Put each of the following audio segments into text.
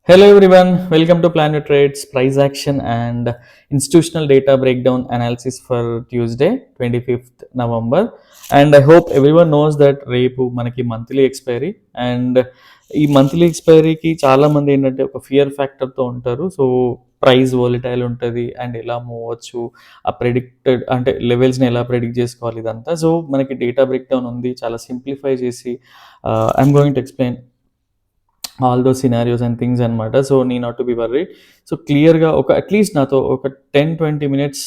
Hello everyone, welcome to Planet Trades price action and institutional data breakdown analysis for Tuesday, 25th November. And I hope everyone knows that రేపు మనకి monthly expiry and ఈ monthly ఎక్స్పైరీకి చాలామంది ఏంటంటే ఒక fear ఫ్యాక్టర్తో ఉంటారు. So price volatile ఉంటుంది and ఎలా move అవ్వచ్చు, ఆ ప్రెడిక్టెడ్ అంటే లెవెల్స్ని ఎలా ప్రెడిక్ట్ చేసుకోవాలి ఇదంతా. సో మనకి డేటా బ్రేక్డౌన్ ఉంది, చాలా సింప్లిఫై చేసి I'm going to explain all those scenarios and things అనమాట. So need not to be worried. So క్లియర్గా ఒక అట్లీస్ట్ నాతో ఒక 10-20 మినిట్స్,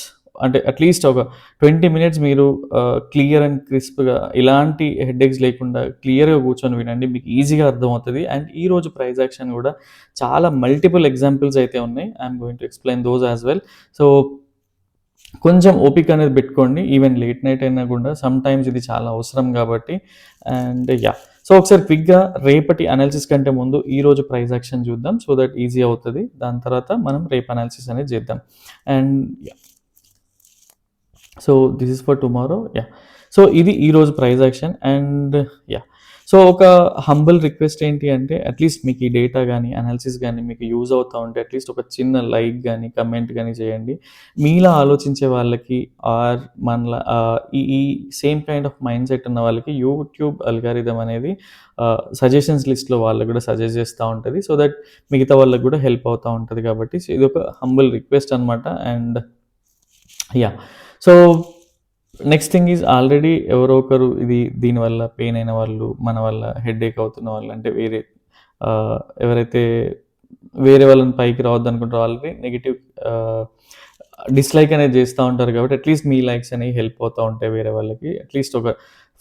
అంటే అట్లీస్ట్ ఒక 20 మినిట్స్ మీరు క్లియర్ అండ్ క్రిస్ప్గా ఎలాంటి హెడ్ఏక్స్ లేకుండా క్లియర్గా కూర్చొని వినండి, మీకు ఈజీగా అర్థమవుతుంది. అండ్ ఈరోజు ప్రైస్ యాక్షన్ కూడా చాలా మల్టిపుల్ ఎగ్జాంపుల్స్ అయితే ఉన్నాయి. I'm going to explain those as well. So కొంచెం ఓపిక అనేది పెట్టుకోండి, ఈవెన్ లేట్ నైట్ అయినా కూడా సమ్ టైమ్స్ ఇది చాలా అవసరం కాబట్టి. అండ్ సో ఒకసారి క్విక్గా రేపటి అనాలిసిస్ కంటే ముందు ఈరోజు ప్రైస్ యాక్షన్ చూద్దాం, సో దట్ ఈజీ అవుతుంది. దాని తర్వాత మనం రేపు అనాలిసిస్ అనేది చేద్దాం. And so this is for tomorrow. So ఇది ఈరోజు ప్రైస్ యాక్షన్. అండ్ సో ఒక హంబుల్ రిక్వెస్ట్ ఏంటి అంటే, అట్లీస్ట్ మీకు ఈ డేటా కానీ అనాలిసిస్ కానీ మీకు యూజ్ అవుతూ ఉంటే అట్లీస్ట్ ఒక చిన్న లైక్ కానీ కమెంట్ కానీ చేయండి. మీలా ఆలోచించే వాళ్ళకి ఆర్ మనలా ఈ same kind of mind set ఉన్న వాళ్ళకి యూట్యూబ్ అల్గారిథం అనేది సజెషన్స్ లిస్ట్లో వాళ్ళకి కూడా సజెస్ట్ చేస్తూ ఉంటుంది. సో దట్ మిగతా వాళ్ళకి కూడా హెల్ప్ అవుతూ ఉంటుంది. కాబట్టి సో ఇది ఒక హంబుల్ రిక్వెస్ట్ అనమాట. And so next thing is, already ఎవరో ఒకరు దీనివల్ల పెయిన్ అయిన వాళ్ళు, మన వల్ల హెడ్ఏక్ అవుతున్న వాళ్ళు, అంటే ఎవరైతే వేరే వాళ్ళని పైకి రావద్దు అనుకుంటారో వాళ్ళకి నెగిటివ్ డిస్లైక్ అనేది చేస్తూ ఉంటారు. కాబట్టి అట్లీస్ట్ మీ లైక్స్ అనేవి హెల్ప్ అవుతూ ఉంటాయి వేరే వాళ్ళకి. అట్లీస్ట్ ఒక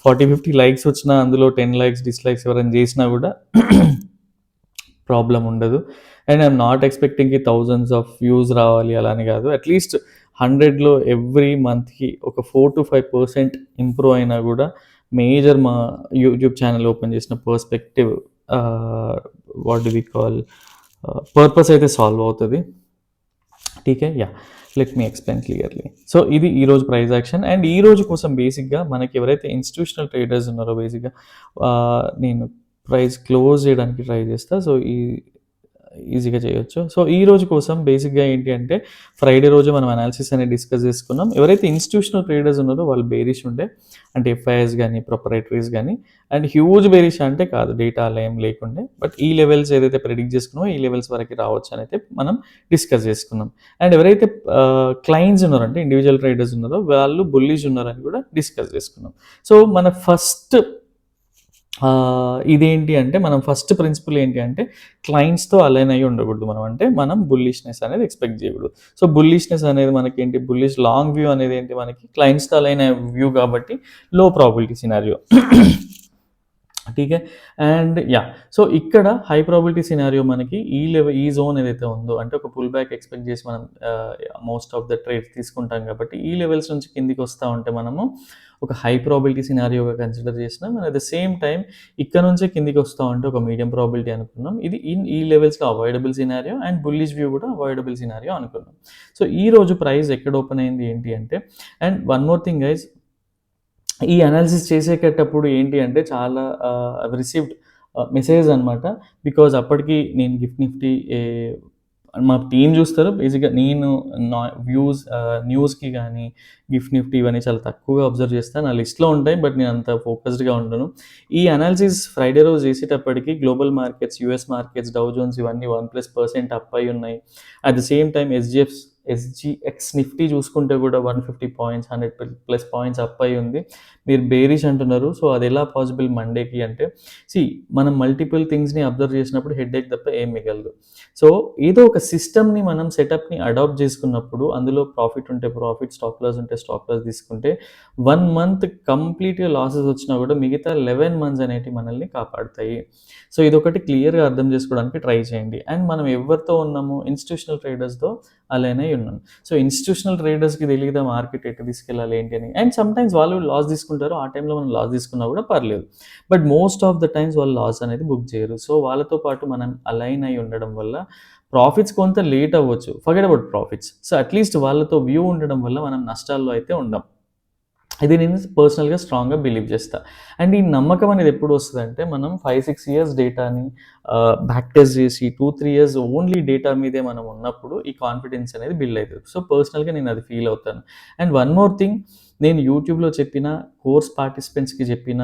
40-50 లైక్స్ వచ్చినా అందులో 10 లైక్స్ డిస్లైక్స్ ఎవరైనా చేసినా కూడా ప్రాబ్లం ఉండదు. అండ్ ఐఎమ్ నాట్ ఎక్స్పెక్టింగ్కి థౌజండ్స్ ఆఫ్ వ్యూస్ రావాలి అలా అని కాదు. అట్లీస్ట్ 100లో ఎవ్రీ మంత్కి ఒక 4-5% ఇంప్రూవ్ అయినా కూడా మేజర్ మా యూట్యూబ్ ఛానల్ ఓపెన్ చేసిన perspective what do we call purpose అయితే సాల్వ్ అవుతుంది. టీకే let me explain clearly. So ఇది ఈరోజు ప్రైస్ యాక్షన్. అండ్ ఈ రోజు కోసం బేసిక్గా మనకి ఎవరైతే ఇన్స్టిట్యూషనల్ ట్రేడర్స్ ఉన్నారో బేసిక్గా నేను ప్రైస్ క్లోజ్ చేయడానికి ట్రై చేస్తా, సో ఈజీగా చేయొచ్చు. సో ఈ రోజు కోసం బేసిక్గా ఏంటి అంటే, ఫ్రైడే రోజు మనం అనాలిసిస్ అనేది డిస్కస్ చేసుకున్నాం. ఎవరైతే ఇన్స్టిట్యూషనల్ ట్రేడర్స్ ఉన్నారో వాళ్ళు బేరిష్ ఉండే, అంటే ఎఫ్ఐఎస్ కానీ ప్రొపరేటరీస్ కానీ. అండ్ హ్యూజ్ బేరిష్ అంటే కాదు, డేటా అలా ఏం లేకుండే, బట్ ఈ లెవెల్స్ ఏదైతే ప్రెడిక్ట్ చేసుకున్నామో ఈ లెవెల్స్ వరకు రావచ్చు అని అయితే మనం డిస్కస్ చేసుకున్నాం. అండ్ ఎవరైతే క్లయింట్స్ ఉన్నారో, అంటే ఇండివిజువల్ ట్రేడర్స్ ఉన్నారో వాళ్ళు బుల్లిష్ ఉన్నారని కూడా డిస్కస్ చేసుకున్నాం. సో మన ఫస్ట్ ఇదేంటి అంటే, మనం ఫస్ట్ ప్రిన్సిపల్ ఏంటి అంటే క్లయింట్స్తో అలైన్ అయ్యి ఉండకూడదు మనం. అంటే మనం బుల్లిష్నెస్ అనేది ఎక్స్పెక్ట్ చేయకూడదు. సో బుల్లిష్నెస్ అనేది మనకి ఏంటి, బుల్లిష్ లాంగ్ వ్యూ అనేది ఏంటి, మనకి క్లయింట్స్తో అలైన్ అయ్యే వ్యూ కాబట్టి లో probability scenario. TK. And so ఇక్కడ హై ప్రాబిలిటీ సినారియో మనకి ఈ జోన్ ఏదైతే ఉందో, అంటే ఒక పుల్ బ్యాక్ ఎక్స్పెక్ట్ చేసి మనం మోస్ట్ ఆఫ్ ద ట్రేడ్స్ తీసుకుంటాం కాబట్టి ఈ లెవెల్స్ నుంచి కిందికి వస్తూ ఉంటే మనము ఒక హై ప్రాబిలిటీ సినారియోగా కన్సిడర్ చేసినాం. And at the same time ఇక్కడ నుంచే కిందికి వస్తూ ఉంటే ఒక మీడియం ప్రాబిలిటీ అనుకున్నాం. ఇది ఈ లెవెల్స్లో avoidable scenario and bullish view కూడా అవాయిడబుల్ సినారియో అనుకున్నాం. సో ఈ రోజు ప్రైస్ ఎక్కడ ఓపెన్ అయింది ఏంటి అంటే, and one more thing guys, ఈ అనాలిసిస్ చేసేటప్పుడు ఏంటి అంటే చాలా రిసీవ్డ్ మెసేజ్ అనమాట. బికాజ్ అప్పటికి నేను గిఫ్ట్ నిఫ్టీ మా టీం చూస్తారు. బేసిక్గా నేను న్యూస్కి కానీ గిఫ్ట్ నిఫ్టీ ఇవన్నీ చాలా తక్కువగా అబ్జర్వ్ చేస్తాను. నా లిస్ట్లో ఉంటాయి, బట్ నేను అంత ఫోకస్డ్గా ఉండను. ఈ అనాలిసిస్ ఫ్రైడే రోజు చేసేటప్పటికి global markets, US markets, Dow Jones ఇవన్నీ 1+% అప్ అయి ఉన్నాయి. At the same time SGX Nifty చూసుకుంటే కూడా 150 పాయింట్స్, 100+ పాయింట్స్ అప్ అయి ఉంది. మీరు బేరిష్ అంటున్నారు. సో అది ఎలా పాసిబుల్ మండేకి అంటే, మనం మల్టిపుల్ థింగ్స్ని అబ్జర్వ్ చేసినప్పుడు హెడ్ఏక్ తప్ప ఏం మిగలదు. సో ఏదో ఒక సిస్టమ్ని మనం సెటప్ని అడాప్ట్ చేసుకున్నప్పుడు అందులో ప్రాఫిట్ ఉంటే ప్రాఫిట్, స్టాప్ లాస్ ఉంటే స్టాప్ లాస్ తీసుకుంటే 1 మంత్ కంప్లీట్గా లాసెస్ వచ్చినా కూడా మిగతా 11 మంత్స్ అనేవి మనల్ని కాపాడుతాయి. సో ఇదొకటి క్లియర్గా అర్థం చేసుకోవడానికి ట్రై చేయండి. అండ్ మనం ఎవరితో ఉన్నాము, ఇన్స్టిట్యూషనల్ ట్రేడర్స్తో అలానే ఉన్నాను. సో ఇన్స్టిట్యూషనల్ ట్రేడర్స్కి తెలియదా మార్కెట్ ఎటు తీసుకెళ్ళాలి ఏంటి అని. అండ్ సమ్ టైమ్స్ వాళ్ళు లాస్ తీసుకుంటారు, ఆ టైంలో మనం లాస్ తీసుకున్నా కూడా పర్లేదు. But most of the times వాళ్ళు లాస్ అనేది బుక్ చేయరు. సో వాళ్ళతో పాటు మనం అలైన్ అయి ఉండడం వల్ల ప్రాఫిట్స్ కొంత లేట్ అవ్వచ్చు, forget about profits. So at least వాళ్ళతో వ్యూ ఉండడం వల్ల మనం నష్టాల్లో అయితే ఉండం. ఇది నేను పర్సనల్‌గా స్ట్రాంగ్‌గా బిలీవ్ చేస్తా. అండ్ ఈ నమ్మకం అనేది ఎప్పుడు వస్తదంటే, మనం 5, 6 ఇయర్స్ డేటాని బ్యాక్ టెస్ట్ చేసి 2, 3 ఇయర్స్ ఓన్లీ డేటా మీదే మనం ఉన్నప్పుడు ఈ కాన్ఫిడెన్స్ అనేది బిల్డ్ అయితది. సో, పర్సనల్‌గా నేను అది ఫీల్ అవుతాను. అండ్ వన్ మోర్ థింగ్, నేను యూట్యూబ్‌లో చెప్పిన, కోర్స్ పార్టిసిపెంట్స్‌కి చెప్పిన,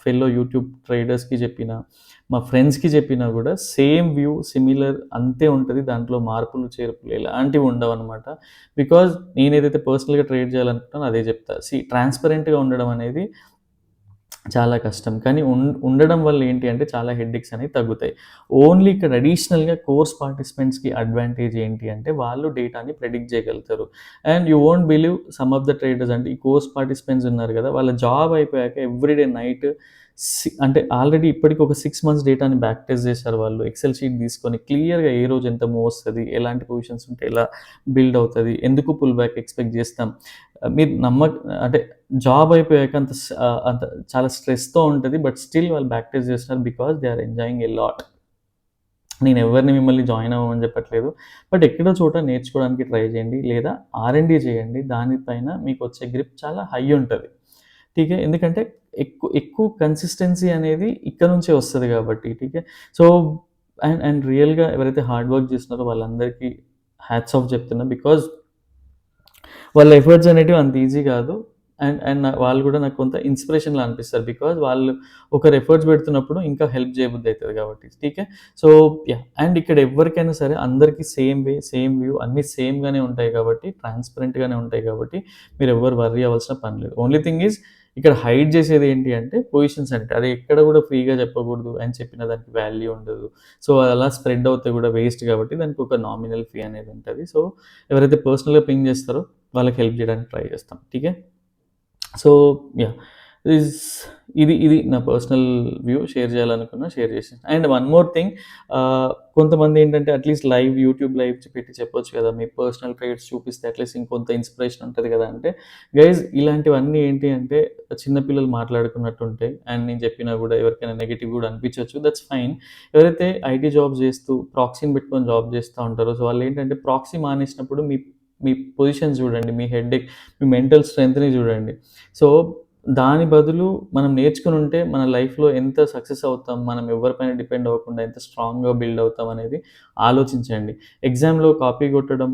ఫెల్లో యూట్యూబ్ ట్రేడర్స్‌కి చెప్పిన, మా ఫ్రెండ్స్‌కి చెప్పినా గూడా సేమ్ వ్యూ, సిమిలర్ అంతే ఉంటది. దాంట్లో మార్పులు, చేర్పులు ఎలాంటివి ఉండవనమాట. బికాజ్ నేనేదైతే పర్సనల్‌గా ట్రేడ్ చేయాలనుకుంటానో అదే చెప్తా. ట్రాన్స్‌పరెంట్‌గా ఉండడం అనేది చాలా కష్టం. కానీ ఉండడం వల్ల ఏంటి అంటే చాలా హెడ్‌ఏక్స్ అనేవి తగ్గుతాయి. ఓన్లీ ఇక్కడ అడిషనల్‌గా కోర్స్ పార్టిసిపెంట్స్‌కి అడ్వాంటేజ్ ఏంటి అంటే వాళ్ళు డేటాని ప్రెడిక్ట్ చేయగలుగుతారు. And you won't believe some of the traders, అంటే ఈ కోర్స్ పార్టిసిపెంట్స్ ఉన్నారు కదా! వాళ్ళ జాబ్ అయిపోయాక ఎవ్రీడే నైట్ అంటే ఆల్రెడీ ఇప్పటికి ఒక 6 మంత్స్ డేటాని బ్యాక్ టెస్ట్ చేశారు వాళ్ళు. ఎక్సెల్ షీట్ తీసుకొని క్లియర్‌గా ఏ రోజు ఎంత మూవ్ వస్తది, ఎలాంటి పొజిషన్స్ ఉంటే ఎలా బిల్డ్ అవుతది, ఎందుకు పుల్ బ్యాక్ ఎక్స్‌పెక్ట్ చేస్తాం. మీరు అంటే జాబ్ అయిపోయాక అంత చాలా స్ట్రెస్‌తో ఉంటది. బట్ స్టిల్ వాళ్ళు బ్యాక్ టెస్ట్ చేస్తున్నారు because they are enjoying a lot. నేను ఎవరిని మిమ్మల్ని జాయిన్ అవ్వమని చెప్పట్లేదు. బట్ ఎక్కడో చోట నేర్చుకోవడానికి ట్రై చేయండి. లేదా ఆర్&డి చేయండి. దానిపైన మీకొచ్చే గ్రిప్ చాలా హై ఉంటది. ఠీకే. ఎందుకంటే ఎక్కువ కన్సిస్టెన్సీ అనేది ఇక్కడ నుంచే వస్తది కాబట్టి. ఠీకే. సో, అండ్ రియల్‌గా ఎవరైతే హార్డ్ వర్క్ చేస్తున్నారో వాళ్ళందరికీ హ్యాట్స్ ఆఫ్ చెప్తున్నా. బికాజ్ వాళ్ళ ఎఫర్ట్స్ అనేటివి అంత ఈజీ కాదు. అండ్ అండ్ వాళ్ళు కూడా నాకు కొంత ఇన్స్పిరేషన్‌లా అనిపిస్తారు. బికాజ్ వాళ్ళు ఒకరు ఎఫర్ట్స్ పెడుతున్నప్పుడు ఇంకా హెల్ప్ చేయబుద్ధి అయితది కాబట్టి. ఠీకే. So, yeah! అండ్ ఇక్కడ ఎవ్వరికైనా సరే అందరికీ సేమ్ వే, సేమ్ వ్యూ అన్నీ సేమ్‌గానే ఉంటాయి కాబట్టి, ట్రాన్స్‌పరెంట్‌గానే ఉంటాయి కాబట్టి మీరెవ్వరు వర్రీ అవ్వాల్సిన పని లేదు. ఓన్లీ థింగ్ ఈజ్ ఇక్కడ హైడ్ చేసేది ఏంటి అంటే పొజిషన్స్ అంటే. అది ఎక్కడ కూడా ఫ్రీగా చెప్పకూడదు అని చెప్పిన దానికి వాల్యూ ఉండదు. సో, అలా స్ప్రెడ్ అవుతే కూడా వేస్ట్ కాబట్టి దానికి ఒక నామినల్ ఫీ అనేది ఉంటది. సో, ఎవరైతే పర్సనల్‌గా పింగ్ చేస్తారో వాళ్ళకి హెల్ప్ చేయడానికి ట్రై చేస్తాం. ఠీకే. So, yeah! ఇస్ ఇది నా పర్సనల్ వ్యూ షేర్ చేయాలనుకున్నా షేర్ చేశాను. అండ్ వన్ మోర్ థింగ్, కొంతమంది ఏంటంటే అట్‌లీస్ట్ యూట్యూబ్ లైవ్ పెట్టి చెప్పొచ్చు కదా! మీ పర్సనల్ ట్రేడ్స్ చూపిస్తే అట్‌లీస్ట్ ఇంకొంత ఇన్స్పిరేషన్ ఉంటది కదా! అంటే గైస్ ఇలాంటివన్నీ ఏంటి అంటే చిన్న పిల్లలు మాట్లాడుకున్నట్టు ఉంటాయి. అండ్ నేను చెప్పినా కూడా ఎవరికైనా నెగెటివ్ కూడా అనిపించొచ్చు. That's fine. ఎవరైతే ఐటీ జాబ్స్ చేస్తూ ప్రాక్సీని పెట్టుకొని జాబ్ చేస్తా ఉంటారో సో, వాళ్ళేంటంటే ప్రాక్సీ మానేసినప్పుడు మీ మీ పొజిషన్ చూడండి. మీ హెడేక్, మీ మెంటల్ స్ట్రెంగ్త్‌ని చూడండి. సో, దాని బదులు మనం నేర్చుకొనుంటే మన లైఫ్‌లో ఎంత సక్సెస్ అవుతాం, మనం ఎవరిపైన డిపెండ్ అవ్వకుండా ఎంత స్ట్రాంగ్‌గా బిల్డ్ అవుతాం అనేది ఆలోచించండి. ఎగ్జామ్‌లో కాపీ కొట్టడం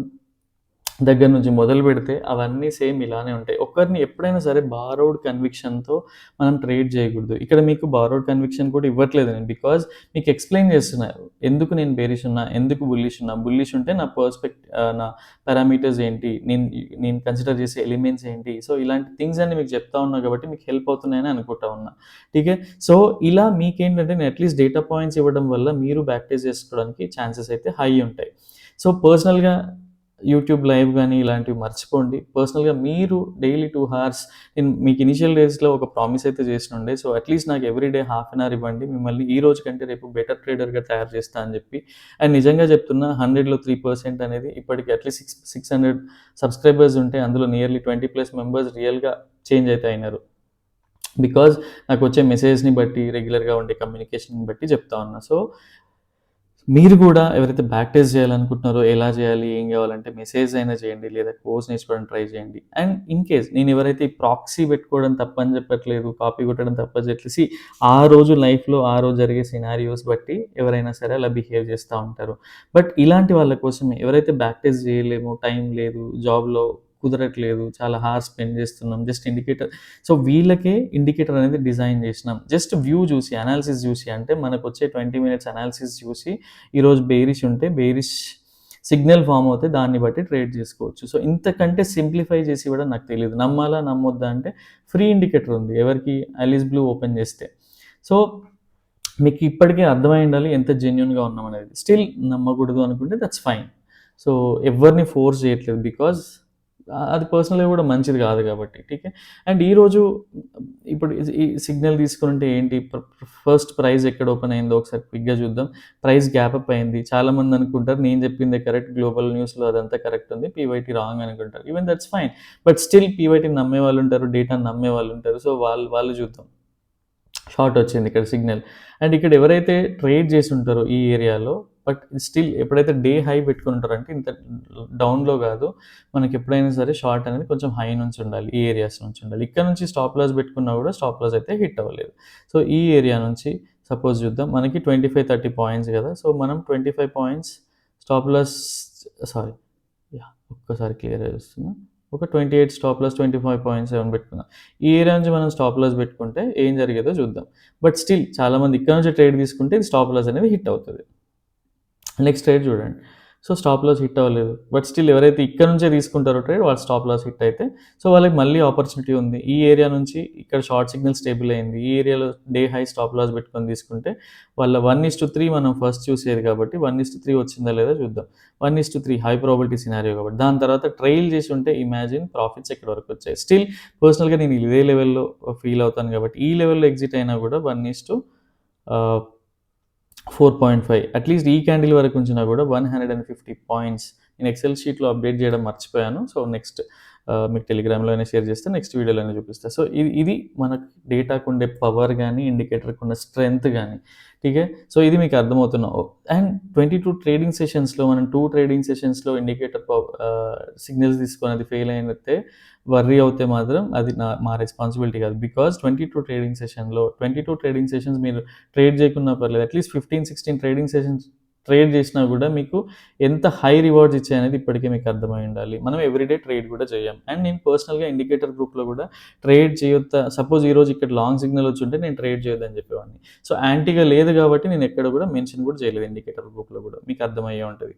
దగ్గర నుంచి మొదలుపెడితే అవన్నీ సేమ్ ఇలానే ఉంటాయి. ఒకరిని ఎప్పుడైనా సరే బారోడ్ కన్విక్షన్‌తో మనం ట్రేడ్ చేయకూడదు. ఇక్కడ మీకు బారోడ్ కన్విక్షన్ కూడా ఇవ్వట్లేదు నేను. బికాజ్ మీకు ఎక్స్‌ప్లెయిన్ చేస్తున్నా. ఎందుకు నేను బేరిష్ ఉన్నా, ఎందుకు బుల్లిష్ ఉన్నా. బుల్లిష్ ఉంటే నా పారామీటర్స్ ఏంటి, నేను కన్సిడర్ చేసే ఎలిమెంట్స్ ఏంటి. సో, ఇలాంటి థింగ్స్ అన్నీ మీకు చెప్తా ఉన్నా కాబట్టి మీకు హెల్ప్ అవుతున్నాయని అనుకుంటా ఉన్నా. ఠీకే. సో, ఇలా మీకేంటంటే నేను అట్‌లీస్ట్ డేటా పాయింట్స్ ఇవ్వడం వల్ల మీరు బ్యాక్ టెస్ట్ చేసుకోవడానికి ఛాన్సెస్ అయితే హై ఉంటాయి. సో, పర్సనల్‌గా యూట్యూబ్ లైవ్ గానీ ఇలాంటివి మర్చిపోండి. పర్సనల్‌గా మీరు డైలీ 2 హార్స్, నేను మీకు ఇనీషియల్ డేస్‌లో ఒక ప్రామిస్ అయితే చేసినుండే. సో, అట్‌లీస్ట్ నాకు every day half an hour ఇవ్వండి. మిమ్మల్ని ఈ రోజు కంటే రేపు బెటర్ ట్రేడర్‌గా తయారు చేస్తా అని చెప్పి. అండ్ నిజంగా చెప్తున్నా 100లో 3% అనేది ఇప్పటికి అట్‌లీస్ట్ 600 సబ్‌స్క్రైబర్స్ ఉంటే అందులో నియర్లీ 20+ మెంబర్స్ రియల్‌గా చేంజ్ అయితే అయినారు. బికాజ్ నాకొచ్చే మెసేజ్‌ని బట్టి, రెగ్యులర్‌గా ఉండే కమ్యూనికేషన్‌ని బట్టి చెప్తా ఉన్నా. సో, మీరు కూడా ఎవరైతే బ్యాక్ టెస్ట్ చేయాలనుకుంటున్నారో, ఎలా చేయాలి, ఏం కావాలంటే మెసేజ్ అయినా చేయండి, లేదా కోర్స్ నేర్చుకోవడానికి ట్రై చేయండి. అండ్ ఇన్ కేస్ నేను ఎవరైతే ఈ ప్రాక్సీ పెట్టుకోవడం తప్పని చెప్పట్లేదు, కాపీ కొట్టడం తప్పని చెప్పట్లేదు. ఆ రోజు లైఫ్‌లో ఆ రోజు జరిగే సినారియోస్ బట్టి ఎవరైనా సరే అలా బిహేవ్ చేస్తా ఉంటారు. బట్ ఇలాంటి వాళ్ళ కోసమే ఎవరైతే బ్యాక్ టెస్ట్ చేయలేము, టైం లేదు, జాబ్‌లో కుదరట్లేదు, చాలా హార్స్ స్పెండ్ చేస్తున్నాం, జస్ట్ ఇండికేటర్. సో, వీళ్ళకే ఇండికేటర్ అనేది డిజైన్ చేసినాం. జస్ట్ వ్యూ చూసి, అనాలిసిస్ చూసి, అంటే మనకొచ్చే 20 మినిట్స్ అనాలిసిస్ చూసి ఈరోజు బేరిష్ ఉంటే బేరిష్ సిగ్నల్ ఫార్మ్ అవుతే దాన్ని బట్టి ట్రేడ్ చేసుకోవచ్చు. సో, ఇంతకంటే సింప్లిఫై చేసి ఇవ్వడం నాకు తెలీదు. నమ్మాలా, నమ్మొద్దా అంటే ఫ్రీ ఇండికేటర్ ఉంది. ఎవరికి? ఐలిస్ బ్లూ ఓపెన్ చేస్తే. సో, మీకు ఇప్పటికే అర్థమై ఉండాలి ఎంత జెన్యూన్‌గా ఉన్నామనేది. స్టిల్ నమ్మకూడదు అనుకుంటే దట్స్ ఫైన్. సో, ఎవ్వరిని ఫోర్స్ చేయట్లేదు. బికాజ్ అది పర్సనల్‌గా కూడా మంచిది కాదు కాబట్టి. ఠీకే. అండ్ ఈరోజు ఇప్పుడు ఈ సిగ్నల్ తీసుకుంటే ఏంటి, ఫస్ట్ ప్రైస్ ఎక్కడ ఓపెన్ అయిందో ఒకసారి క్విక్‌గా చూద్దాం. ప్రైస్ గ్యాప్ అప్ అయింది. చాలామంది అనుకుంటారు నేను చెప్పిందే కరెక్ట్, గ్లోబల్ న్యూస్‌లో అదంతా కరెక్ట్ ఉంది, పీవైటీ రాంగ్ అనుకుంటారు. Even that's fine. But still పీవైటీని నమ్మేవాళ్ళుంటారు, డేటాని నమ్మేవాళ్ళుంటారు. సో, వాళ్ళు చూద్దాం. షార్ట్ వచ్చింది ఇక్కడ సిగ్నల్. అండ్ ఇక్కడ ఎవరైతే ట్రేడ్ చేసి ఉంటారో ఈ ఏరియాలో బట్ స్టిల్ ఎప్పుడైతే డే హై పెట్టుకుని ఉంటారో అంటే ఇంత డౌన్‌లో కాదు. మనకి ఎప్పుడైనా సరే షార్ట్ అనేది కొంచెం హై నుంచి ఉండాలి. ఈ ఏరియాస్ నుంచి ఉండాలి. ఇక్కడ నుంచి స్టాప్ లాస్ పెట్టుకున్నా కూడా స్టాప్ లాస్ అయితే హిట్ అవ్వలేదు. సో, ఈ ఏరియా నుంచి సపోజ్ చూద్దాం. మనకి 25, 30 పాయింట్స్ కదా! సో, మనం 25 పాయింట్స్ స్టాప్ లాస్ సారీ ఒక్కసారి క్లియర్‌గా చూస్తున్నా. ఒక 28 స్టాప్ లాస్ 25.7 పెట్టుకుందాం. ఈ ఏరియా నుంచి మనం స్టాప్ లాస్ పెట్టుకుంటే ఏం జరిగేదో చూద్దాం. బట్ స్టిల్ చాలామంది ఇక్కడ నుంచి ట్రేడ్ తీసుకుంటే ఇది స్టాప్ లాస్ అనేది హిట్ అవుతది. నెక్స్ట్ ట్రేడ్ చూడండి. సో, స్టాప్ లాస్ హిట్ అవ్వలేదు. బట్ స్టిల్ ఎవరైతే ఇక్కడ నుంచే తీసుకుంటారో ట్రేడ్ వాళ్ళు స్టాప్ లాస్ హిట్ అయితే సో, వాళ్ళకి మళ్ళీ ఆపర్చునిటీ ఉంది. ఈ ఏరియా నుంచి ఇక్కడ షార్ట్ సిగ్నల్ స్టేబుల్ అయింది. ఈ ఏరియాలో డే హై స్టాప్ లాస్ పెట్టుకొని తీసుకుంటే వాళ్ళ 1:3 మనం ఫస్ట్ చూసేది కాబట్టి 1:3 వచ్చిందా లేదా చూద్దాం. 1:3 హై ప్రాబబిలిటీ సినారియో కాబట్టి. దాని తర్వాత ట్రైల్ చేసి ఉంటే ఇమాజిన్ ప్రాఫిట్స్ ఎక్కడి వరకు వచ్చాయి. స్టిల్ పర్సనల్‌గా నేను ఇదే లెవెల్‌లో ఫీల్ అవుతాను కాబట్టి ఈ లెవెల్‌లో ఎగ్జిట్ అయినా కూడా 4.5 అట్‌లీస్ట్ ఈ క్యాండిల్ వరకు ఉంచినా కూడా 150 పాయింట్స్ నేను ఎక్సెల్ షీట్‌లో అప్డేట్ చేయడం మర్చిపోయాను. సో, నెక్స్ట్ మీకు టెలిగ్రామ్‌లో అయినా షేర్ చేస్తా. నెక్స్ట్ వీడియోలో అయినా చూపిస్తా. సో, ఇది మనకు డేటాకు ఉండే పవర్ గాని, ఇండికేటర్‌కి ఉన్న స్ట్రెంత్ గాని. ఠీకే. సో, ఇది మీకు అర్థమవుతున్న అండ్ 22 ట్రేడింగ్ సెషన్స్‌లో మనం 2 ట్రేడింగ్ సెషన్స్‌లో ఇండికేటర్ సిగ్నల్స్ తీసుకొని అది ఫెయిల్ అయినట్టే వర్రీ అవుతే మాత్రం అది మా రెస్పాన్సిబిలిటీ కాదు. బికాజ్ 22 ట్రేడింగ్ సెషన్స్ మీరు ట్రేడ్ చేయకున్నా పర్లేదు. అట్‌లీస్ట్ 15, 16 ట్రేడింగ్ సెషన్స్ ట్రేడ్ చేసినా కూడా మీకు ఎంత హై రివార్డ్స్ ఇచ్చాయనేది ఇప్పటికే మీకు అర్థమై ఉండాలి. మనం ఎవ్రీడే ట్రేడ్ కూడా చేయం. అండ్ నేను పర్సనల్‌గా ఇండికేటర్ గ్రూప్‌లో కూడా ట్రేడ్ చేయొద్దా సపోజ్ ఈరోజు ఇక్కడ లాంగ్ సిగ్నల్ వచ్చుంటే నేను ట్రేడ్ చేయొద్దని చెప్పేవాడిని. సో, యాంటీగా లేదు కాబట్టి నేను ఎక్కడ కూడా మెన్షన్ కూడా చేయలేదు ఇండికేటర్ గ్రూప్‌లో కూడా. మీకు అర్థమయ్యే ఉంటది.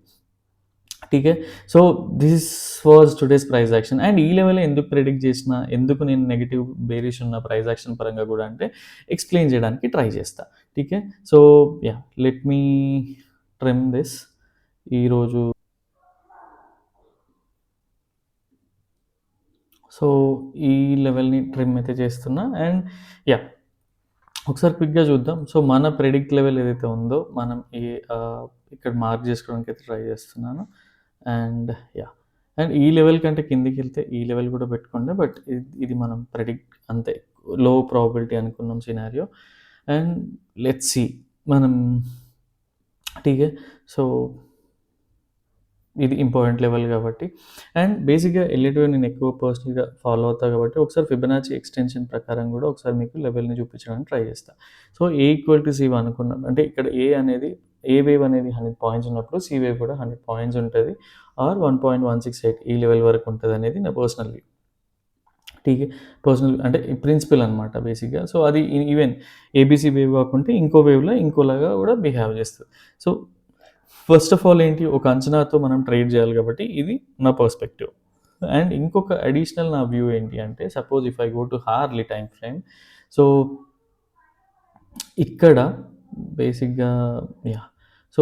ఠీకే. So, this was today's price action. And ఈ లెవెల్‌లో ఎందుకు ప్రిడిక్ట్ చేసిన, ఎందుకు నేను నెగెటివ్ బేరిష్ ఉన్న ప్రైస్ యాక్షన్ పరంగా కూడా అంటే ఎక్స్‌ప్లెయిన్ చేయడానికి ట్రై చేస్తా. ఠీకే. So, yeah! Let me trim this. ఈరోజు సో, ఈ లెవెల్‌ని ట్రిమ్ అయితే చేస్తున్నా. And yeah! ఒకసారి క్విక్‌గా చూద్దాం. సో, మన ప్రెడిక్ట్ లెవెల్ ఏదైతే ఉందో మనం ఇక్కడ మార్క్ చేసుకోవడానికి అయితే ట్రై చేస్తున్నాను. And yeah! అండ్ ఈ లెవెల్ కంటే కిందికెళ్తే ఈ లెవెల్ కూడా పెట్టుకోండి. బట్ ఇది మనం ప్రెడిక్ట్ అంతే లో ప్రాబబిలిటీ అనుకున్నాం సినారియో. అండ్ లెట్స్ సీ మనం ఠీకే. సో, ఇది ఇంపార్టెంట్ లెవెల్ కాబట్టి. అండ్ బేసిక్‌గా ఎల్‌ఈడీలో నేను ఎక్కువ పర్సనల్‌గా ఫాలో అవుతా కాబట్టి ఒకసారి ఫిబొనాచి ఎక్స్‌టెన్షన్ ప్రకారం కూడా ఒకసారి మీకు లెవెల్‌ని చూపించడానికి ట్రై చేస్తా. సో, A = C అనుకున్నాం. అంటే ఇక్కడ ఏ వేవ్ అనేది 100 పాయింట్స్ ఉన్నప్పుడు సి వేవ్ కూడా 100 పాయింట్స్ ఉంటది. ఆర్ 1.168 ఈ లెవెల్ వరకు ఉంటదనేది నా పర్సనల్ వ్యూ. ఠీకే. పర్సనల్ అంటే ప్రిన్సిపల్ అనమాట బేసిక్‌గా. సో, అది ఈవెన్ ఏబీసీ వేవ్ కాకుంటే ఇంకో వేవ్‌లో ఇంకోలాగా కూడా బిహేవ్ చేస్తది. సో, ఫస్ట్ ఆఫ్ ఆల్ ఏంటి ఒక అంచనాతో మనం ట్రేడ్ చేయాలి కాబట్టి ఇది నా పర్స్పెక్టివ్. అండ్ ఇంకొక అడిషనల్ నా వ్యూ ఏంటి అంటే suppose if I go to Harley time frame. So, ఇక్కడ బేసిక్‌గా యాహ్! సో,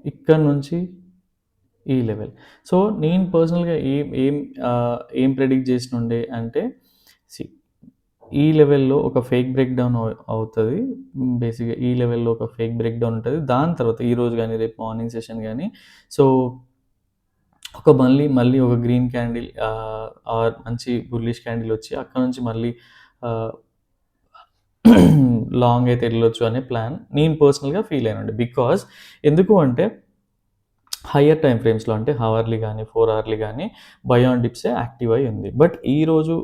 ఇక్కడ నుంచి ఈ లెవెల్. సో, నేను పర్సనల్‌గా ఏం ప్రెడిక్ట్ చేసినుండే అంటే సీ ఈ లెవెల్‌లో ఒక ఫేక్ బ్రేక్ డౌన్ అవుతది. బేసిక్‌గా ఈ లెవెల్‌లో ఒక ఫేక్ బ్రేక్ డౌన్ ఉంటది. దాని తర్వాత ఈరోజు గాని, రేపు మార్నింగ్ సెషన్ గాని సో, మళ్ళీ ఒక గ్రీన్ క్యాండిల్ ఆర్ మంచి బుల్లిష్ క్యాండిల్ వచ్చి అక్కడ నుంచి మళ్ళీ ఆహ్, లాంగ్ అయితే ఎళ్ళొచ్చు అనే ప్లాన్ నేను పర్సనల్‌గా ఫీల్ అయ్యానండి. బికాజ్ ఎందుకు అంటే హయ్యర్ టైమ్ ఫ్రేమ్స్‌లో అంటే హవర్లీ గానీ, 4 అవర్లీ గానీ బై ఆన్ డిప్సే యాక్టివ్ అయ్యి ఉంది. బట్ ఈరోజు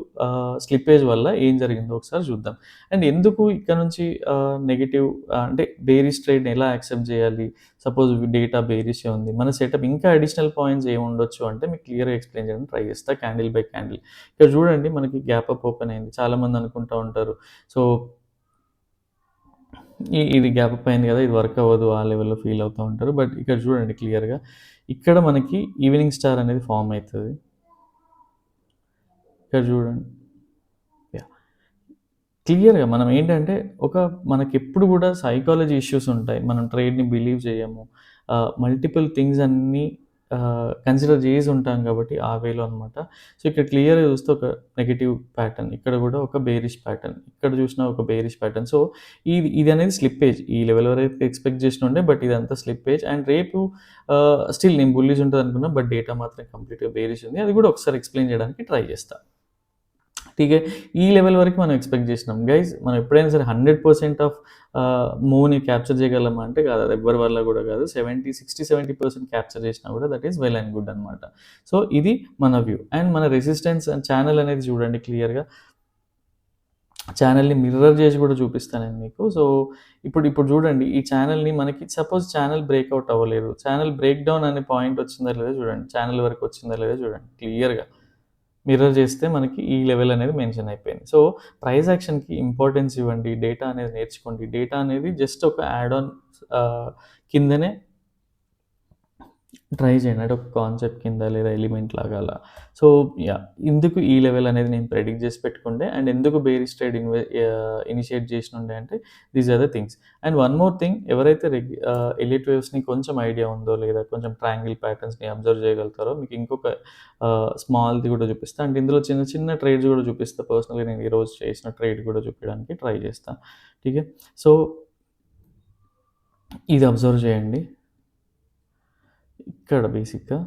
స్లిప్పేజ్ వల్ల ఏం జరిగిందో ఒకసారి చూద్దాం. అండ్ ఎందుకు ఇక్కడ నుంచి నెగెటివ్ అంటే బేరిష్ ట్రేడ్‌ని ఎలా యాక్సెప్ట్ చేయాలి? సపోజ్ డేటా బేరిషే ఉంది. మన సెటప్ ఇంకా అడిషనల్ పాయింట్స్ ఏముండొచ్చు అంటే మీకు క్లియర్‌గా ఎక్స్‌ప్లెయిన్ చేయడానికి ట్రై చేస్తా క్యాండిల్ బై క్యాండిల్. ఇక్కడ చూడండి మనకి గ్యాప్ అప్ ఓపెన్ అయింది. చాలామంది అనుకుంటా ఉంటారు. సో, ఇది గ్యాప్ అప్ అయింది కదా! ఇది వర్క్ అవ్వదు. ఆ లెవెల్‌లో ఫీల్ అవుతా ఉంటారు. బట్ ఇక్కడ చూడండి క్లియర్‌గా ఇక్కడ మనకి ఈవినింగ్ స్టార్ అనేది ఫార్మ్ అయితది. ఇక్కడ చూడండి. యాహ్! క్లియర్‌గా మనం ఏంటంటే మనకెప్పుడు కూడా సైకాలజీ ఇష్యూస్ ఉంటాయి. మనం ట్రేడ్‌ని బిలీవ్ చేయము. మల్టిపుల్ థింగ్స్ అన్నీ కన్సిడర్ చేసి ఉంటాం కాబట్టి ఆ వేలో అనమాట. సో, ఇక్కడ క్లియర్‌గా చూస్తే ఒక నెగెటివ్ ప్యాటర్న్. ఇక్కడ కూడా ఒక బేరిష్ ప్యాటర్న్. ఇక్కడ చూసినా ఒక బేరిష్ ప్యాటర్న్. సో, ఇది అనేది స్లిప్పేజ్. ఈ లెవెల్ వరకు ఎక్స్‌పెక్ట్ చేసినుండే బట్ ఇదంతా స్లిప్పేజ్. అండ్ రేపు స్టిల్ నేను బుల్లిష్ ఉంటదనుకున్నా. బట్ డేటా మాత్రం కంప్లీట్‌గా బేరిష్ ఉంది. అది కూడా ఒకసారి ఎక్స్‌ప్లెయిన్ చేయడానికి ట్రై చేస్తా. ఠీకే. ఈ లెవెల్ వరకు మనం ఎక్స్‌పెక్ట్ జేసినాం. గైస్ మనం ఎప్పుడైనా సరే 100% ఆఫ్ మూవ్‌ని క్యాప్చర్ చేయగలమా అంటే కాదు. అది ఎవ్వరి వల్ల గూడా కాదు. 60-70% క్యాప్చర్ చేసినా కూడా that is well and good అనమాట. సో, ఇది మన వ్యూ. అండ్ మన రెసిస్టెన్స్ అండ్ ఛానెల్ అనేది చూడండి క్లియర్‌గా. ఛానెల్‌ని మిర్రర్ చేసి కూడా చూపిస్తాను నేను మీకు. సో, ఇప్పుడు చూడండి ఈ ఛానెల్‌ని మనకి సపోజ్ ఛానెల్ బ్రేక్‌ఔట్ అవ్వలేదు. ఛానెల్ బ్రేక్ డౌన్ అనే పాయింట్ వచ్చిందా లేదా చూడండి. ఛానెల్ వరకు వచ్చిందా లేదా చూడండి క్లియర్‌గా. మిర్రర్ చేస్తే మనకి ఈ లెవెల్ అనేది మెన్షన్ అయిపోయింది. సో, ప్రైస్ యాక్షన్‌కి ఇంపార్టెన్స్ ఇవ్వండి. డేటా అనేది నేర్చుకోండి. డేటా అనేది జస్ట్ ఒక యాడ్ ఆన్ కిందనే ట్రై చేయండి. అంటే ఒక కాన్సెప్ట్ కింద లేదా ఎలిమెంట్ లాగా అలా. So, yeah! ఎందుకు ఈ లెవెల్ అనేది నేను ప్రెడిక్ట్ చేసి పెట్టుకుండే అండ్ ఎందుకు బేరిష్ ట్రేడ్ ఇనిషియేట్ చేసినుండే అంటే these are the things. And one more thing ఎవరైతే ఎలిట్ వేవ్స్‌ని కొంచెం ఐడియా ఉందో లేదా కొంచెం ట్రయాంగిల్ ప్యాటర్న్స్‌ని అబ్జర్వ్ చేయగలుగుతారో మీకు ఇంకొక స్మాల్‌ది కూడా చూపిస్తా. అండ్ ఇందులో చిన్న చిన్న ట్రేడ్స్ కూడా చూపిస్తా. పర్సనల్‌గా నేను ఈరోజు చేసిన ట్రేడ్ కూడా చూపియడానికి ట్రై చేస్తా. ఠీకే. సో, ఇది అబ్జర్వ్ చేయండి. ఇక్కడ బేసిక్‌గా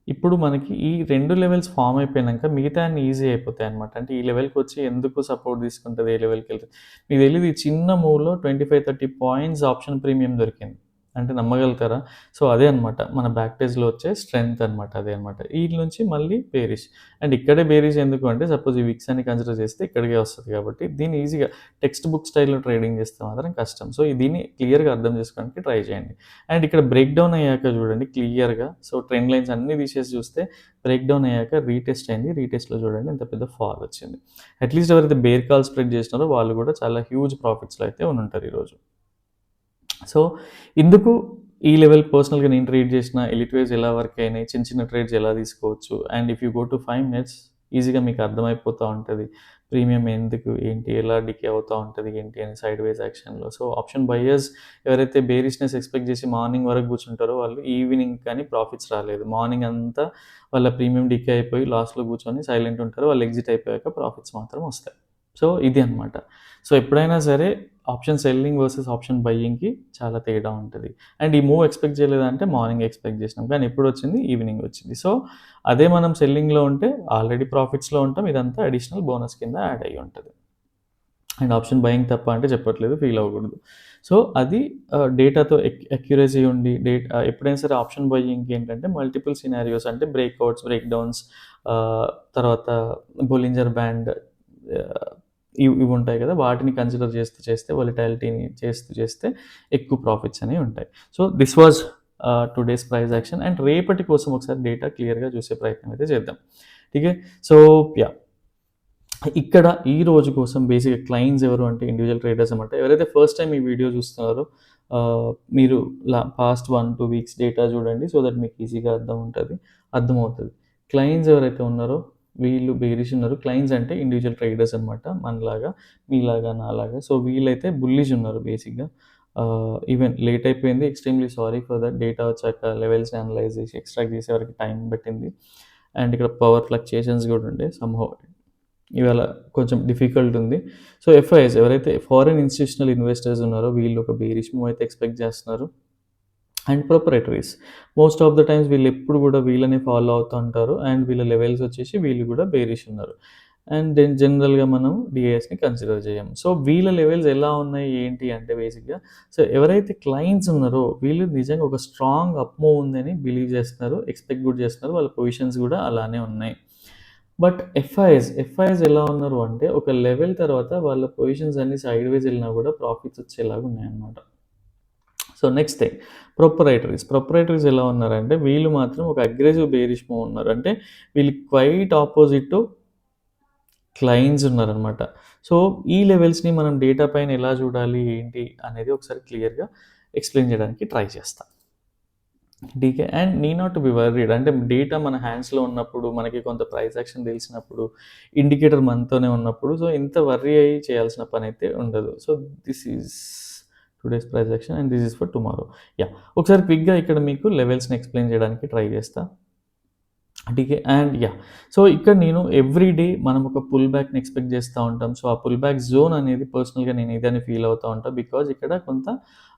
ఇప్పుడు మనకి ఈ 2 లెవెల్స్ ఫార్మ్ అయిపోయినంక మిగతా అన్నీ ఈజీ అయిపోతాయన్నమాట. అంటే ఈ లెవెల్‌కొచ్చి ఎందుకు సపోర్ట్ తీసుకుంటది, ఏ లెవెల్‌కెళ్తది. మీకు తెలీదు ఈ చిన్న మూవ్‌లో 25, 30 పాయింట్స్ ఆప్షన్ ప్రీమియం దొరికింది. అంటే నమ్మగలుగుతారా? సో, అదే అనమాట. మన బ్యాక్ టేజ్‌లో వచ్చే స్ట్రెంత్ అనమాట. అదే అనమాట. ఈటి నుంచి మళ్ళీ బేరిష్. అండ్ ఇక్కడే బేరిష్ ఎందుకు అంటే సపోజ్ ఈ విక్స్ అని కన్సిడర్ చేస్తే ఇక్కడికే వస్తది కాబట్టి దీన్ని ఈజీగా టెక్స్ట్ బుక్ స్టైల్‌లో ట్రేడింగ్ చేస్తే మాత్రం కష్టం. సో, దీన్ని క్లియర్‌గా అర్థం చేసుకోవడానికి ట్రై చేయండి. అండ్ ఇక్కడ బ్రేక్ డౌన్ అయ్యాక చూడండి క్లియర్‌గా. సో, ట్రెండ్ లైన్స్ అన్నీ తీసేసి చూస్తే బ్రేక్ డౌన్ అయ్యాక రీటెస్ట్ అయింది. రీటెస్ట్‌లో చూడండి ఎంత పెద్ద ఫాల్ వచ్చింది. అట్‌లీస్ట్ ఎవరైతే బేర్ కాల్ స్ప్రెడ్ చేసినారో వాళ్ళు కూడా చాలా హ్యూజ్ ప్రాఫిట్స్‌లో అయితే ఉండుంటారు ఈరోజు. సో, ఇందుకు ఈ లెవెల్ పర్సనల్‌గా నేను ట్రేడ్ చేసిన ఎలిట్ వేవ్స్ ఎలా వర్క్ అయినాయి, చిన్న చిన్న ట్రేడ్స్ ఎలా తీసుకోవచ్చు. And if you go to 5 minutes ఈజీగా మీకు అర్థమైపోతా ఉంటది. ప్రీమియం ఎందుకు, ఏంటి, ఎలా డికే అవుతా ఉంటది, ఏంటి అని సైడ్ వేస్ యాక్షన్‌లో. సో, ఆప్షన్ బయర్స్ ఎవరైతే బేరిష్‌నెస్ ఎక్స్‌పెక్ట్ చేసి మార్నింగ్ వరకు కూర్చుంటారో వాళ్ళు ఈవినింగ్ కానీ ప్రాఫిట్స్ రాలేదు. మార్నింగ్ అంతా వాళ్ళ ప్రీమియం డికే అయిపోయి లాస్‌లో కూర్చొని సైలెంట్ ఉంటారు. వాళ్ళు ఎగ్జిట్ అయిపోయాక ప్రాఫిట్స్ మాత్రం వస్తాయి. సో, ఇది అనమాట. సో, ఎప్పుడైనా సరే ఆప్షన్ సెల్లింగ్ వర్సెస్ ఆప్షన్ బయ్యింగ్‌కి చాలా తేడా ఉంటది. అండ్ ఈ మూవ్ ఎక్స్‌పెక్ట్ చేయలేదంటే మార్నింగ్ ఎక్స్‌పెక్ట్ చేసినాం. కానీ ఎప్పుడొచ్చింది? ఈవినింగ్ వచ్చింది. సో, అదే మనం సెల్లింగ్‌లో ఉంటే ఆల్రెడీ ప్రాఫిట్స్‌లో ఉంటాం. ఇదంతా అడిషనల్ బోనస్ కింద యాడ్ అయ్యి ఉంటది. అండ్ ఆప్షన్ బయింగ్ తప్ప అంటే చెప్పట్లేదు. ఫీల్ అవ్వకూడదు. సో, అది డేటాతో అక్యురసీ ఉండి ఎప్పుడైనా సరే ఆప్షన్ బయింగ్‌కి ఏంటంటే మల్టిపుల్ సినారియోస్ అంటే బ్రేక్‌ఔట్స్, బ్రేక్ డౌన్స్ తర్వాత బొలింజర్ బ్యాండ్ ఆహ్, ఇవి ఉంటాయి కదా! వాటిని కన్సిడర్ చేస్తూ చేస్తే వోలటాలిటీని చేస్తే ఎక్కువ ప్రాఫిట్స్ అనేవి ఉంటాయి. So, this was today's price action and రేపటి కోసం ఒకసారి డేటా క్లియర్‌గా చూసే ప్రయత్నం అయితే చేద్దాం. ఠీకే. So, yeah! ఇక్కడ ఈ రోజు కోసం బేసిక్‌గా క్లయింట్స్ ఎవరు అంటే ఇండివిడ్యువల్ ట్రేడర్స్ అనమాట. ఎవరైతే ఫస్ట్ టైమ్ ఈ వీడియో చూస్తున్నారో మీరు పాస్ట్ 1, 2 వీక్స్ డేటా చూడండి. సో దట్ మీకు ఈజీగా అర్థమవుతది. క్లయింట్స్ ఎవరైతే ఉన్నారో వీళ్ళు బేరిష్ ఉన్నారు. క్లయింట్స్ అంటే ఇండివిడ్యువల్ ట్రేడర్స్ అనమాట. మనలాగా, మీలాగా, నాలాగా. సో వీళ్ళైతే బుల్లిష్ ఉన్నారు బేసిక్‌గా. ఈవెన్ లేట్ అయిపోయింది. Extremely sorry for that. Data వచ్చాక లెవెల్స్‌ని అనలైజ్ చేసి ఎక్స్ట్రాక్ట్ చేసే వరకు టైం పట్టింది. అండ్ ఇక్కడ పవర్ ఫ్లక్చుయేషన్స్ కూడా ఉండే సమ్‌హౌ ఇవాళ కొంచెం డిఫికల్ట్ ఉంది. సో, ఎఫ్ఐఎస్ ఎవరైతే ఫారిన్ ఇన్‌స్టిట్యూషనల్ ఇన్వెస్టర్స్ ఉన్నారో వీళ్ళు ఒక బేరిష్ మూవ్ అయితే ఎక్స్‌పెక్ట్ చేస్తున్నారు. And proprietaries most of the times వీళ్ళెప్పుడు కూడా వీళ్ళనే ఫాలో అవుతూ ఉంటారు. అండ్ వీళ్ళ లెవెల్స్ వచ్చేసి వీళ్ళు కూడా బేరిష్ ఉన్నారు. అండ్ దెన్ జనరల్‌గా మనం డీఏఎస్‌ని కన్సిడర్ చేయం. సో, వీళ్ళ లెవెల్స్ ఎలా ఉన్నాయి ఏంటి అంటే బేసిక్‌గా సో, ఎవరైతే క్లయింట్స్ ఉన్నారో వీళ్ళు నిజంగా ఒక స్ట్రాంగ్ అప్ మూవ్ ఉందని బిలీవ్ చేస్తున్నారు. ఎక్స్‌పెక్ట్ కూడా చేస్తున్నారు. వాళ్ళ పొజిషన్స్ కూడా అలానే ఉన్నాయి. బట్ ఎఫ్ఐఎస్ ఎలా ఉన్నారు అంటే ఒక లెవెల్ తర్వాత వాళ్ళ పొజిషన్స్ అన్నీ సైడ్‌వేస్ ఎళ్ళినా కూడా ప్రాఫిట్స్ వచ్చేలాగా ఉన్నాయన్నమాట. సో, నెక్స్ట్ థింగ్ ప్రొప్రైటరీస్ ఎలా ఉన్నారంటే వీళ్ళు మాత్రం ఒక అగ్రెసివ్ బేరిష్ మూవ్ ఉన్నారు. అంటే వీళ్ళు క్వైట్ ఆపోజిట్ టు క్లయింట్స్ ఉన్నారనమాట. సో, ఈ లెవెల్స్‌ని మనం డేటా పైన ఎలా చూడాలి ఏంటి అనేది ఒకసారి క్లియర్‌గా ఎక్స్‌ప్లెయిన్ చేయడానికి ట్రై చేస్తా. డీకే and need not to be worried. అంటే డేటా మన హ్యాండ్స్‌లో ఉన్నప్పుడు, మనకి కొంత ప్రైస్ యాక్షన్ తెలిసినప్పుడు, ఇండికేటర్ మనతోనే ఉన్నప్పుడు, సో, ఇంత వర్రీ అయ్యి చేయాల్సిన పనైతే ఉండదు. So, this is today's price action and this is for tomorrow. Yeah! ఒకసారి క్విక్‌గా ఇక్కడ మీకు లెవెల్స్‌ని ఎక్స్‌ప్లెయిన్ చేయడానికి ట్రై చేస్తా. టీకే. And yeah! సో, ఇక్కడ నేను ఎవ్రీ డే మనం ఒక పుల్ బ్యాక్‌ని ఎక్స్‌పెక్ట్ చేస్తా ఉంటాం. సో, ఆ పుల్ బ్యాక్ జోన్ అనేది పర్సనల్‌గా నేను ఇదని ఫీల్ అవుతా ఉంటా. బికాజ్ ఇక్కడ కొంత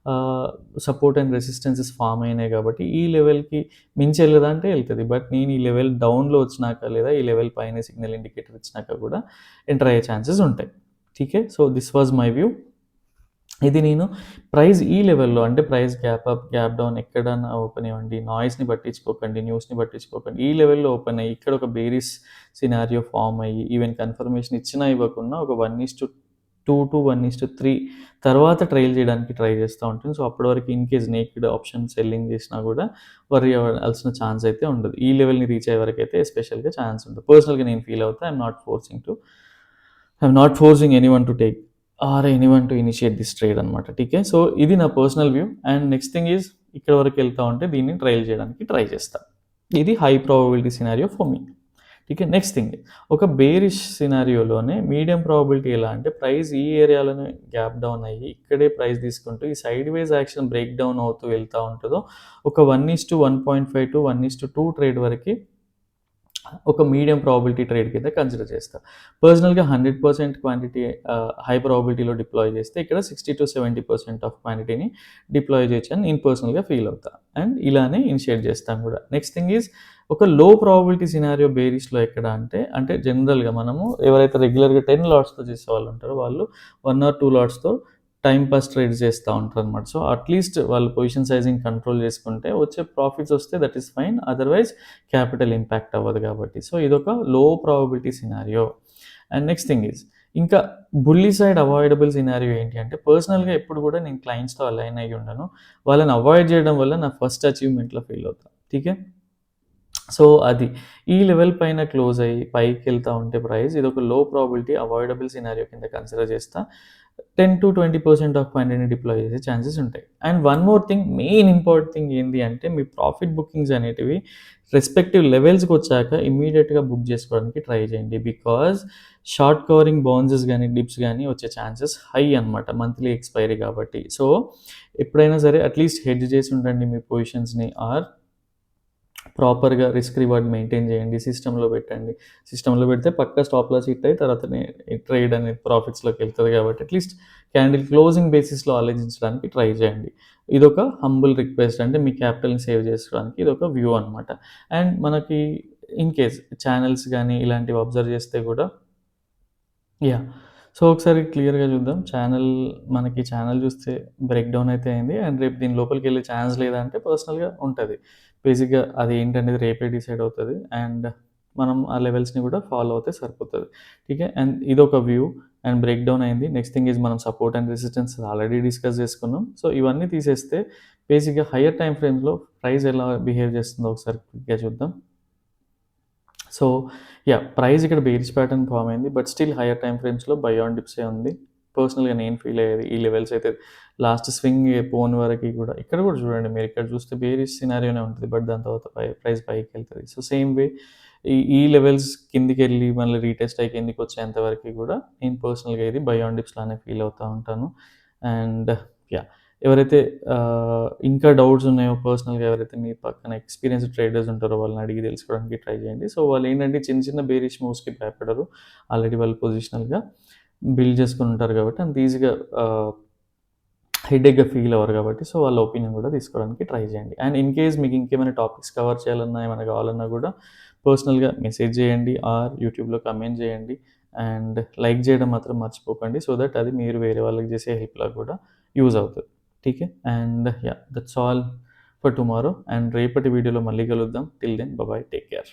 ఆహ్, సపోర్ట్ అండ్ రెసిస్టెన్సెస్ ఫార్మ్ అయినాయి కాబట్టి, ఈ లెవెల్‌కి మించి ఎళ్ళదా అంటే ఎళ్తది. బట్ నేను ఈ లెవెల్ డౌన్‌లో వచ్చినాక లేదా ఈ లెవెల్ పైనే సిగ్నల్ ఇండికేటర్ ఇచ్చినాక కూడా ఎంటర్ అయ్యే ఛాన్సెస్ ఉంటాయి. ఠీకే. So, this was my view. ఇది నేను ప్రైస్ ఈ లెవెల్‌లో అంటే price gap up, gap down ఎక్కడన్నా ఓపెన్ అవ్వండి. నాయిస్‌ని పట్టించుకోకండి. న్యూస్‌ని పట్టించుకోకండి. ఈ లెవెల్‌లో ఓపెన్ అయ్యి ఇక్కడ ఒక బేరిష్ సినారియో ఫార్మ్ అయ్యి ఈవెన్ కన్ఫర్మేషన్ ఇచ్చినా ఇవ్వకున్నా ఒక 1:2 టు 1:3 తర్వాత ట్రైల్ చేయడానికి ట్రై చేస్తా ఉంటాను. సో, అప్పటి వరకు in case naked option selling చేసినా కూడా వర్రీ అవ్వాల్సిన ఛాన్స్ అయితే ఉండదు. ఈ లెవెల్‌ని రీచ్ అయ్యే వరకైతే ఎస్పెషల్‌గా ఛాన్స్ ఉండదు. పర్సనల్‌గా నేను ఫీల్ అవుతా. I'm not forcing anyone to take or anyone to initiate this trade అనమాట. టీకే. సో, ఇది నా personal view. And next thing is ఇక్కడ వరకు వెళ్తా ఉంటే దీన్ని ట్రైల్ చేయడానికి ట్రై చేస్తా. ఇది high probability scenario for me. TK. Next thing ఒక బేరిష్ సినారియోలోనే మీడియం ప్రాబబిలిటీ ఎలా అంటే ప్రైస్ ఈ ఏరియాలోనే గ్యాప్ డౌన్ అయ్యి ఇక్కడే ప్రైస్ తీసుకుంటూ ఈ సైడ్ వేస్ యాక్షన్ బ్రేక్ డౌన్ అవుతూ వెళ్తా ఉంటుందో ఒక 1:1.5 టు 1:2 ట్రేడ్ వరకి ఒక మీడియం ప్రాబబిలిటీ ట్రేడ్ కింద కన్సిడర్ చేస్తా. పర్సనల్‌గా 100% క్వాంటిటీ హై ప్రాబబిలిటీలో డిప్లాయ్ చేస్తే ఇక్కడ 60-70% ఆఫ్ క్వాంటిటీని డిప్లాయ్ చేయొచ్చని నేను పర్సనల్‌గా ఫీల్ అవుతా. అండ్ ఇలానే ఇనిషియేట్ చేస్తాను కూడా. నెక్స్ట్ థింగ్ ఈజ్ ఒక లో ప్రాబబిలిటీ సినారియో బేరిష్‌లో ఎక్కడ అంటే జనరల్‌గా మనము ఎవరైతే రెగ్యులర్‌గా 10 లాట్స్‌తో చేసేవాళ్ళు ఉంటారో వాళ్ళు 1 ఆర్ 2 లాట్స్‌తో టైమ్ పాస్ ట్రేడ్స్ చేస్తా ఉంటారనమాట. సో, అట్‌లీస్ట్ వాళ్ళు పొజిషన్ సైజింగ్ కంట్రోల్ చేసుకుంటే వచ్చే ప్రాఫిట్స్ వస్తే that is fine. Otherwise capital impact అవ్వదు కాబట్టి. సో, ఇదొక లో probability scenario. And next thing is ఇంకా బుల్లీ సైడ్ అవాయిడబుల్ సినారియో ఏంటి అంటే పర్సనల్‌గా ఎప్పుడు కూడా నేను క్లయింట్స్‌తో అలైన్ అయ్యి ఉండను. వాళ్ళని అవాయిడ్ చేయడం వల్ల నా ఫస్ట్ అచీవ్‌మెంట్‌లో ఫీల్ అవుతా. ఠీకే. సో, అది. ఈ లెవెల్ పైన క్లోజ్ అయ్యి పైకెళ్తా ఉంటే ప్రైస్ ఇదొక లో ప్రాబబిలిటీ అవాయిడబుల్ సినారియో కింద కన్సిడర్ చేస్తా. 10-20% ఆఫ్ క్వాంటిటీని డిప్లాయ్ చేసే ఛాన్సెస్ ఉంటాయి. And one more thing main important thing ఏంది అంటే మీ ప్రాఫిట్ బుకింగ్స్ అనేటివి రెస్పెక్టివ్ లెవెల్స్‌కొచ్చాక ఇమ్మీడియేట్‌గా బుక్ చేసుకోవడానికి ట్రై చేయండి. బికాజ్ షార్ట్ కవరింగ్ బౌన్సెస్ గానీ, డిప్స్ గానీ వచ్చే ఛాన్సెస్ హై అనమాట. మంత్లీ ఎక్స్‌పైరీ కాబట్టి. సో, ఎప్పుడైనా సరే అట్‌లీస్ట్ హెడ్జ్ చేసి ఉండండి మీ పొజిషన్స్‌ని ఆర్ ప్రాపర్‌గా రిస్క్ రివార్డ్ మెయింటైన్ చేయండి. సిస్టమ్‌లో పెట్టండి. సిస్టమ్‌లో పెడితే పక్కా స్టాప్ లాస్ హిట్ అయ్యి తర్వాతనే ట్రేడ్ అనేది ప్రాఫిట్స్‌లోకి వెళ్తది కాబట్టి అట్‌లీస్ట్ క్యాండిల్ క్లోజింగ్ బేసిస్‌లో ఆలోచించడానికి ట్రై చేయండి. ఇదొక హంబుల్ రిక్వెస్ట్ అంటే మీ క్యాపిటల్‌ని సేవ్ చేసుకోవడానికి ఇదొక వ్యూ అనమాట. అండ్ మనకి ఇన్ కేస్ ఛానెల్స్ గానీ ఇలాంటివి అబ్జర్వ్ చేస్తే కూడా యాహ్! సో, ఒకసారి క్లియర్‌గా చూద్దాం. మనకి ఛానెల్ చూస్తే బ్రేక్ డౌన్ అయితే అయింది. అండ్ రేపు దీని లోపలికెళ్ళే ఛాన్స్ లేదా అంటే పర్సనల్‌గా ఉంటది. బేసిక్‌గా అది ఏంటనేది రేపే డిసైడ్ అవుతది. అండ్ మనం ఆ లెవెల్స్‌ని కూడా ఫాలో అవుతే సరిపోతది. ఠీకే. అండ్ ఇదొక వ్యూ అండ్ బ్రేక్ డౌన్ అయింది. నెక్స్ట్ థింగ్ ఈజ్ మనం support and resistance already discuss చేసుకున్నాం. సో, ఇవన్నీ తీసేస్తే బేసిక్‌గా హైయర్ టైమ్ ఫ్రేమ్స్‌లో ప్రైస్ ఎలా బిహేవ్ చేస్తుందో ఒకసారి క్విక్‌గా చూద్దాం. So, yeah! ప్రైస్ ఇక్కడ బేరిష్ ప్యాటర్న్ ఫార్మ్ అయింది. బట్ స్టిల్ హైయర్ టైమ్ ఫ్రేమ్స్‌లో బై ఆన్ డిప్సే ఉంది. పర్సనల్‌గా నేను ఫీల్ అయ్యేది ఈ లెవెల్స్ అయితే లాస్ట్ స్వింగ్ పోను వరకి కూడా ఇక్కడ కూడా చూడండి మీరు ఇక్కడ చూస్తే బేరిష్ సినారియోనే ఉంటది. బట్ దాని తర్వాత ప్రైస్ పైకెళ్తది. సో, సేమ్ వే ఈ ఈ లెవెల్స్ కిందికెళ్ళి మళ్ళీ రీటెస్ట్ అయ్యి కిందికొచ్చేంత వరకి కూడా నేను పర్సనల్‌గా ఇది బై ఆన్ డిప్స్ లానే ఫీల్ అవుతా ఉంటాను. And yeah! ఎవరైతే ఇంకా డౌట్స్ ఉన్నాయో పర్సనల్‌గా ఎవరైతే మీ పక్కన ఎక్స్‌పీరియన్స్‌డ్ ట్రేడర్స్ ఉంటారో వాళ్ళని అడిగి తెలుసుకోవడానికి ట్రై చేయండి. సో, వాళ్ళేంటంటే చిన్న చిన్న బేరిష్ మూవ్స్‌కి భయపడరు. ఆల్రెడీ వాళ్ళు పొజిషనల్‌గా బిల్డ్ చేసుకొని ఉంటారు కాబట్టి అంత ఈజీగా హెడేక్‌గా ఫీల్ అవ్వరు కాబట్టి సో, వాళ్ళ ఒపీనియన్ కూడా తీసుకోవడానికి ట్రై చేయండి. అండ్ ఇన్ కేస్ మీకు ఇంకేమైనా టాపిక్స్ కవర్ చేయాలన్నా, ఏమైనా కావాలన్నా కూడా పర్సనల్‌గా మెసేజ్ చేయండి ఆర్ యూట్యూబ్‌లో కామెంట్ చేయండి. అండ్ లైక్ చేయడం మాత్రం మర్చిపోకండి. సో దట్ అది మీరు వేరే వాళ్ళకి చేసే హెల్ప్‌లా కూడా యూజ్ అవుతది. ఠీకే. And yeah! That's all for tomorrow. And రేపటి వీడియోలో మళ్ళీ కలుద్దాం. Till then bye. Take care.